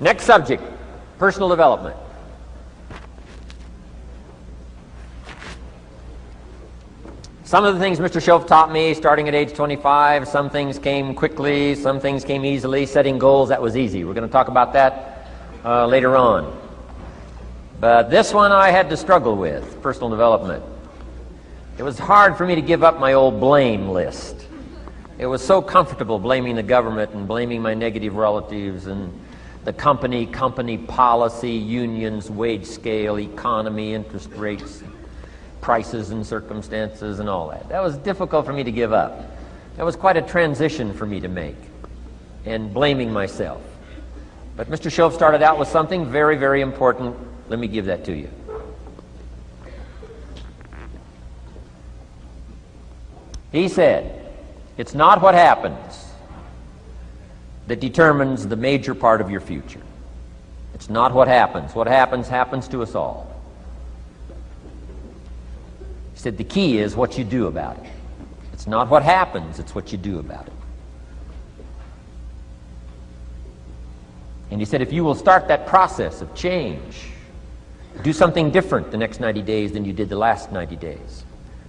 Next subject, personal development. Some of the things Mr. Shoaff taught me starting at age 25, some things came quickly, some things came easily. Setting goals, that was easy. We're going to talk about that later on. But this one I had to struggle with, personal development. It was hard for me to give up my old blame list. It was so comfortable blaming the government and blaming my negative relatives and the company policy, unions, wage scale, economy, interest rates, prices and circumstances and all that. That was difficult for me to give up. That was quite a transition for me to make, and blaming myself. But Mr. Shoaff started out with something very, very important. Let me give that to you. He said, it's not what happens that determines the major part of your future. It's not what happens. What happens, happens to us all. He said the key is what you do about it. It's not what happens, it's what you do about it. And he said if you will start that process of change, do something different the next 90 days than you did the last 90 days,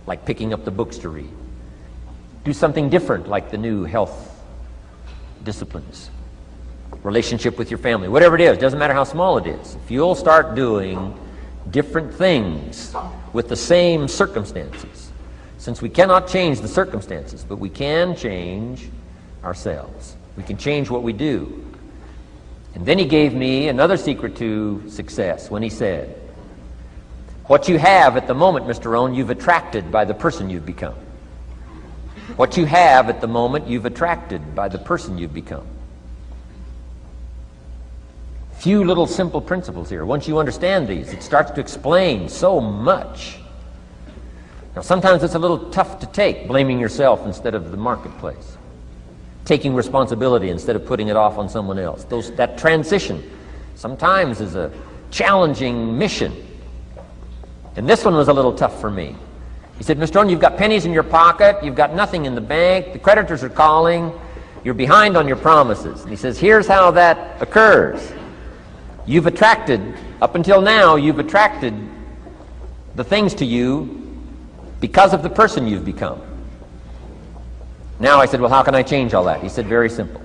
like picking up the books to read. Do something different like the new health disciplines, relationship with your family, whatever it is, doesn't matter how small it is. If you'll start doing different things with the same circumstances, since we cannot change the circumstances, but we can change ourselves. We can change what we do. And then he gave me another secret to success when he said, what you have at the moment, Mr. Rohn, you've attracted by the person you've become. What you have at the moment, you've attracted by the person you've become. Few little simple principles here. Once you understand these, it starts to explain so much. Now, sometimes it's a little tough to take, blaming yourself instead of the marketplace, taking responsibility instead of putting it off on someone else. That transition sometimes is a challenging mission. And this one was a little tough for me. He said, Mr. Rohn, you've got pennies in your pocket, you've got nothing in the bank, the creditors are calling, you're behind on your promises. And he says, here's how that occurs. You've attracted, up until now, you've attracted the things to you because of the person you've become. Now I said, well, how can I change all that? He said, very simple.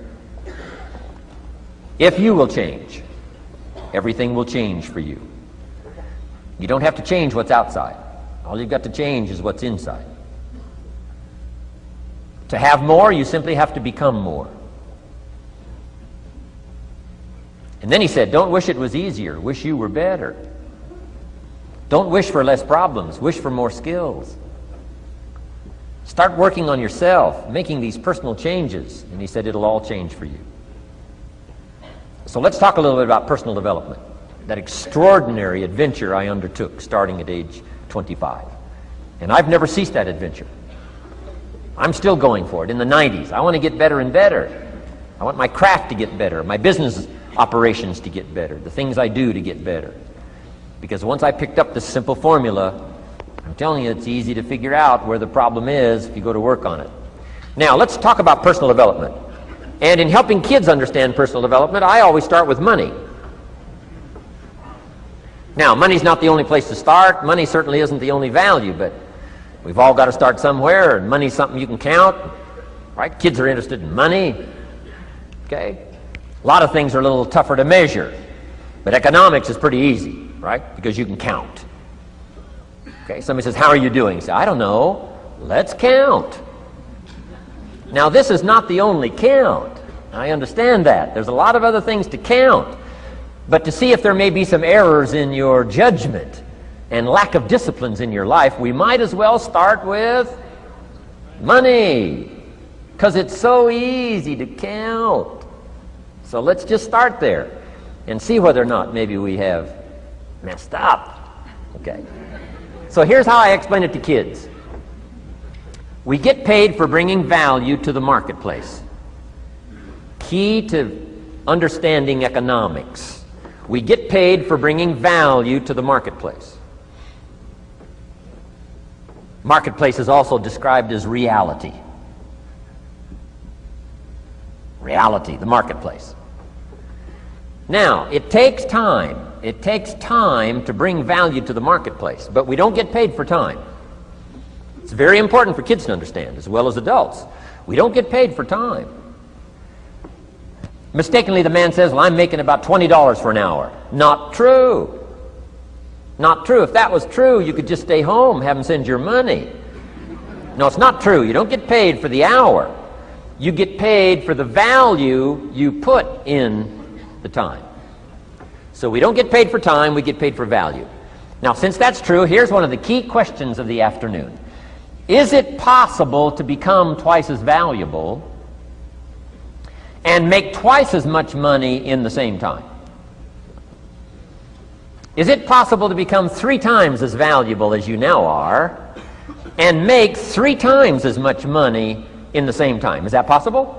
If you will change, everything will change for you. You don't have to change what's outside. All you've got to change is what's inside. To have more, you simply have to become more. And then he said, don't wish it was easier, wish you were better. Don't wish for less problems, wish for more skills. Start working on yourself, making these personal changes. And he said, it'll all change for you. So let's talk a little bit about personal development. That extraordinary adventure I undertook starting at age 25. And I've never ceased that adventure. I'm still going for it in the 90s. I want to get better and better. I want my craft to get better, my business operations to get better, the things I do to get better. Because once I picked up this simple formula, I'm telling you, it's easy to figure out where the problem is if you go to work on it. Now, let's talk about personal development. And in helping kids understand personal development, I always start with money. Now, money's not the only place to start. Money certainly isn't the only value, but we've all got to start somewhere, and money's something you can count, right? Kids are interested in money, okay? A lot of things are a little tougher to measure, but economics is pretty easy, right? Because you can count. Okay, somebody says, how are you doing? You say, I don't know. Let's count. Now, this is not the only count. I understand that. There's a lot of other things to count. But to see if there may be some errors in your judgment and lack of disciplines in your life, we might as well start with money, because it's so easy to count. So let's just start there and see whether or not maybe we have messed up. Okay. So here's how I explain it to kids. We get paid for bringing value to the marketplace. Key to understanding economics. We get paid for bringing value to the marketplace. Marketplace is also described as reality. Reality, the marketplace. Now, it takes time. It takes time to bring value to the marketplace, but we don't get paid for time. It's very important for kids to understand, as well as adults. We don't get paid for time. Mistakenly, the man says, well, I'm making about $20 for an hour. Not true. Not true. If that was true, you could just stay home, have them send your money. No, it's not true. You don't get paid for the hour. You get paid for the value you put in the time. So we don't get paid for time, we get paid for value. Now, since that's true, here's one of the key questions of the afternoon. Is it possible to become twice as valuable and make twice as much money in the same time? Is it possible to become 3 times as valuable as you now are and make 3 times as much money in the same time? Is that possible?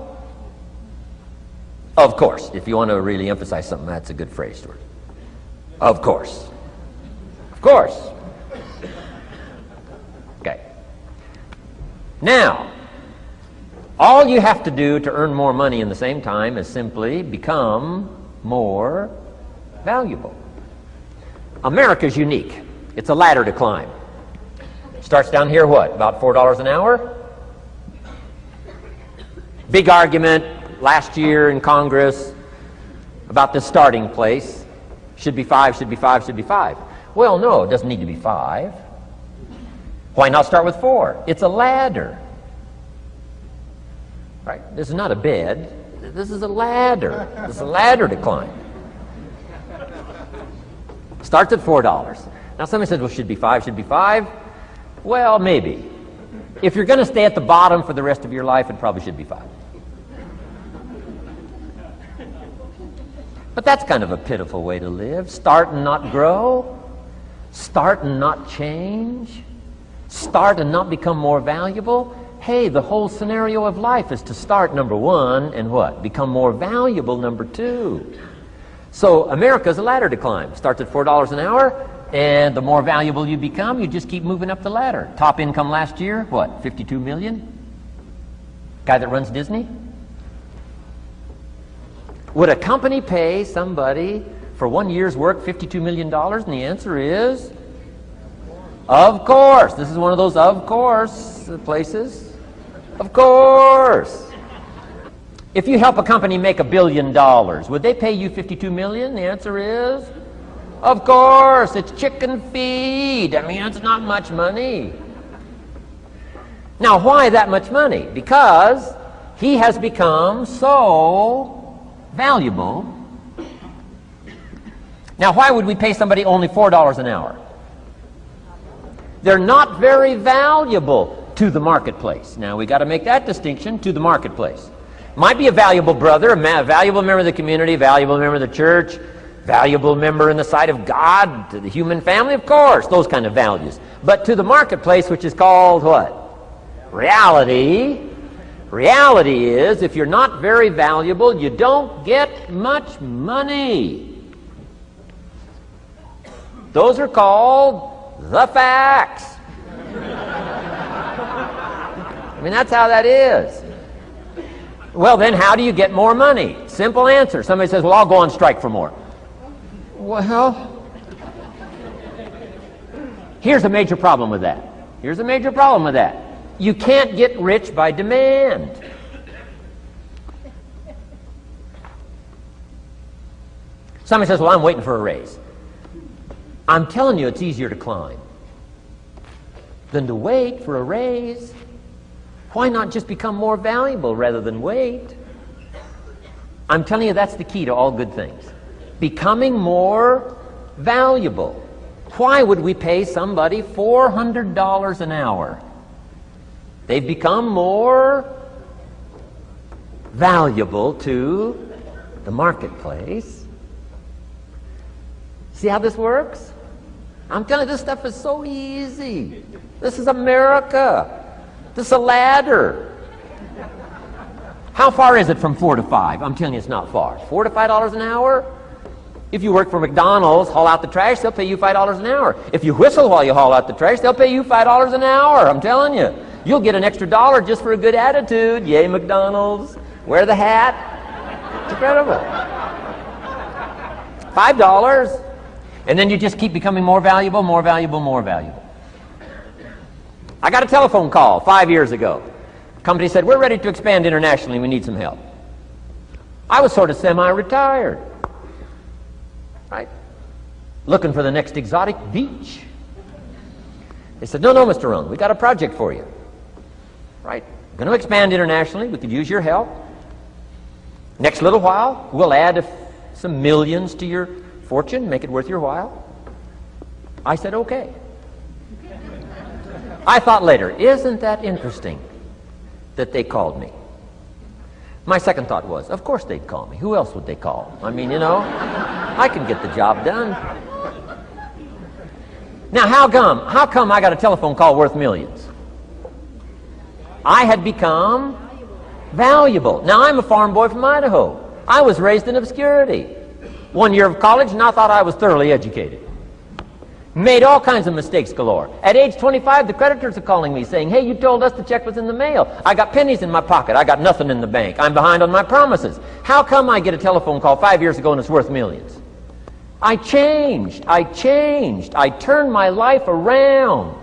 Of course. If you want to really emphasize something, that's a good phrase, Stuart. Of course. Of course. Okay. Now, all you have to do to earn more money in the same time is simply become more valuable. America's unique. It's a ladder to climb. Starts down here, what, about $4 an hour? Big argument last year in Congress about the starting place. Should be 5, should be 5, should be 5. Well, no, it doesn't need to be 5. Why not start with 4? It's a ladder. Right? This is not a bed. This is a ladder. This is a ladder to climb. Starts at $4. Now somebody says, well, should be 5, should be 5. Well, maybe. If you're going to stay at the bottom for the rest of your life, it probably should be 5. But that's kind of a pitiful way to live. Start and not grow. Start and not change. Start and not become more valuable. Hey, the whole scenario of life is to start, number 1, and what? Become more valuable, number 2. So America's a ladder to climb. Starts at $4 an hour, and the more valuable you become, you just keep moving up the ladder. Top income last year, what, 52 million? Guy that runs Disney? Would a company pay somebody for 1 year's work $52 million? And the answer is, of course. This is one of those of course places. Of course. If you help a company make $1 billion, would they pay you $52 million? The answer is, of course. It's chicken feed. I mean, it's not much money. Now, why that much money? Because he has become so valuable. Now, why would we pay somebody only $4 an hour? They're not very valuable to the marketplace. Now, we got to make that distinction, to the marketplace. Might be a valuable brother, a valuable member of the community, valuable member of the church, valuable member in the sight of God, to the human family, of course, those kind of values. But to the marketplace, which is called what? Reality. Reality is, if you're not very valuable, you don't get much money. Those are called the facts. I mean, that's how that is. Well, then, how do you get more money? Simple answer. Somebody says, well, I'll go on strike for more. Well, here's a major problem with that. Here's a major problem with that. You can't get rich by demand. Somebody says, well, I'm waiting for a raise. I'm telling you, it's easier to climb than to wait for a raise. Why not just become more valuable rather than wait? I'm telling you, that's the key to all good things. Becoming more valuable. Why would we pay somebody $400 an hour? They've become more valuable to the marketplace. See how this works? I'm telling you, this stuff is so easy. This is America. This is a ladder. How far is it from 4 to 5? I'm telling you, it's not far. $4 to $5 an hour? If you work for McDonald's, haul out the trash, they'll pay you $5 an hour. If you whistle while you haul out the trash, they'll pay you $5 an hour. I'm telling you. You'll get an extra $1 just for a good attitude. Yay, McDonald's. Wear the hat. It's incredible. $5. And then you just keep becoming more valuable, more valuable, more valuable. I got a telephone call 5 years ago. The company said, we're ready to expand internationally. We need some help. I was sort of semi-retired, right? Looking for the next exotic beach. They said, no, Mr. Rohn, we got a project for you, right? We're going to expand internationally. We could use your help. Next little while, we'll add some millions to your fortune, make it worth your while. I said, okay. I thought later, isn't that interesting that they called me? My second thought was, of course they'd call me. Who else would they call? I mean, I can get the job done. Now, how come I got a telephone call worth millions? I had become valuable. Now, I'm a farm boy from Idaho. I was raised in obscurity. 1 year of college, and I thought I was thoroughly educated. Made all kinds of mistakes galore. At age 25, the creditors are calling me saying, hey, you told us the check was in the mail. I got pennies in my pocket. I got nothing in the bank. I'm behind on my promises. How come I get a telephone call 5 years ago and it's worth millions? I changed. I turned my life around.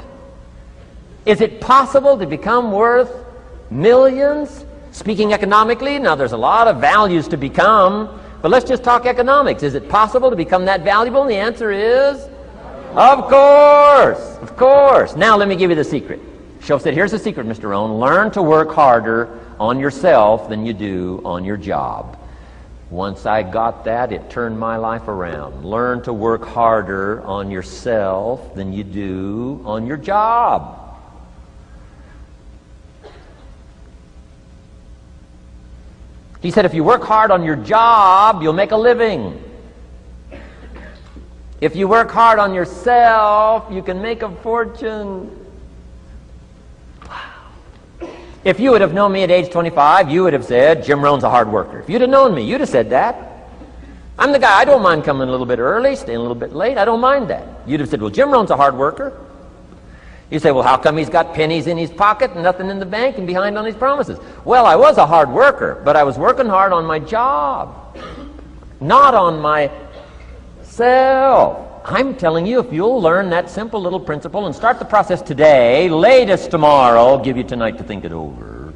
Is it possible to become worth millions? Speaking economically, now there's a lot of values to become, but let's just talk economics. Is it possible to become that valuable? And the answer is, of course, of course. Now let me give you the secret. Shoaff said, here's the secret, Mr. Rohn. Learn to work harder on yourself than you do on your job. Once I got that, it turned my life around. Learn to work harder on yourself than you do on your job. He said, if you work hard on your job, you'll make a living. If you work hard on yourself, you can make a fortune. Wow. If you would have known me at age 25, you would have said, Jim Rohn's a hard worker. If you'd have known me, you'd have said that. I'm the guy, I don't mind coming a little bit early, staying a little bit late. I don't mind that. You'd have said, well, Jim Rohn's a hard worker. You say, well, how come he's got pennies in his pocket and nothing in the bank and behind on his promises? Well, I was a hard worker, but I was working hard on my job, not on myself. I'm telling you, if you'll learn that simple little principle and start the process today, latest tomorrow, I'll give you tonight to think it over.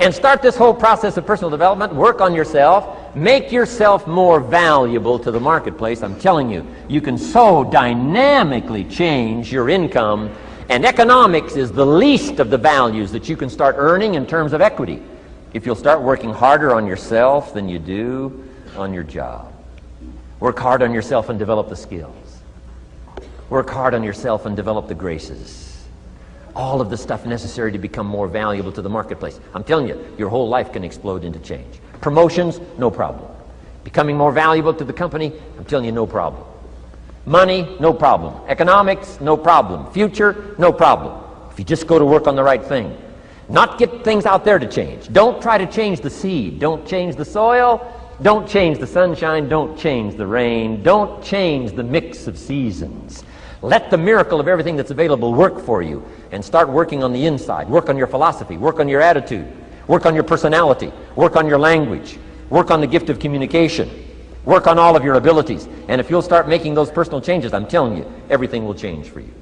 And start this whole process of personal development, work on yourself, make yourself more valuable to the marketplace. I'm telling you, you can so dynamically change your income, and economics is the least of the values that you can start earning in terms of equity if you'll start working harder on yourself than you do on your job. Work hard on yourself and develop the skills. Work hard on yourself and develop the graces. All of the stuff necessary to become more valuable to the marketplace. I'm telling you, your whole life can explode into change. Promotions, no problem. Becoming more valuable to the company, I'm telling you, no problem. Money, no problem. Economics, no problem. Future, no problem. If you just go to work on the right thing. Not get things out there to change. Don't try to change the seed. Don't change the soil. Don't change the sunshine. Don't change the rain. Don't change the mix of seasons. Let the miracle of everything that's available work for you, and start working on the inside. Work on your philosophy. Work on your attitude. Work on your personality. Work on your language. Work on the gift of communication. Work on all of your abilities. And if you'll start making those personal changes, I'm telling you, everything will change for you.